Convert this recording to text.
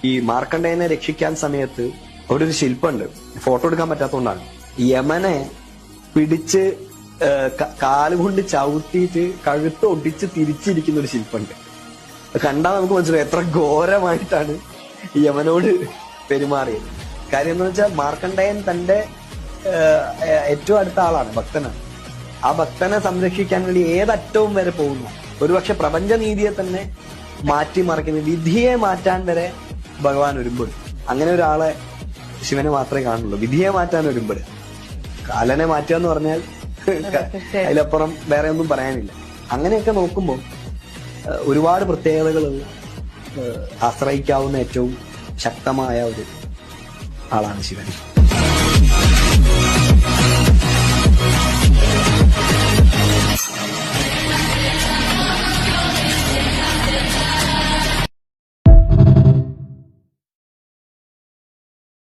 ഈ മാർക്കണ്ഡേയനെ രക്ഷിക്കാൻ സമയത്ത് അവിടെ ഒരു ശില്പമുണ്ട്, ഫോട്ടോ എടുക്കാൻ പറ്റാത്തതുകൊണ്ടാണ്. യമനെ പിടിച്ച് കാലുകൊണ്ട് ചവിട്ടിയിട്ട് കഴുത്ത് ഒടിച്ച് തിരിച്ചിരിക്കുന്ന ഒരു ശില്പമുണ്ട്. കണ്ടാൽ നമുക്ക് മനസ്സിലാവും എത്ര ഘോരമായിട്ടാണ് യമനോട് പെരുമാറിയത്. കാര്യം എന്ന് വെച്ചാൽ മാർക്കണ്ഡേയൻ തന്റെ ഏറ്റവും അടുത്ത ആളാണ്, ഭക്തനാണ്. ആ ഭക്തനെ സംരക്ഷിക്കാൻ വേണ്ടി ഏതറ്റവും വരെ പോകുന്നു. ഒരുപക്ഷെ പ്രപഞ്ചനീതിയെ തന്നെ മാറ്റിമറിക്കുന്ന, വിധിയെ മാറ്റാൻ വരെ ഭഗവാൻ ഒരുമ്പെടും. അങ്ങനെ ഒരാളെ ശിവനെ മാത്രമേ കാണുള്ളൂ, വിധിയെ മാറ്റാൻ ഒരുമ്പെടുക. കാലനെ മാറ്റുക എന്ന് പറഞ്ഞാൽ അതിലപ്പുറം വേറെ ഒന്നും പറയാനില്ല. അങ്ങനെയൊക്കെ നോക്കുമ്പോൾ ഒരുപാട് പ്രത്യേകതകളുള്ള, ആശ്രയിക്കാവുന്ന ഏറ്റവും ശക്തമായ ഒരു ആളാണ് ശിവൻ.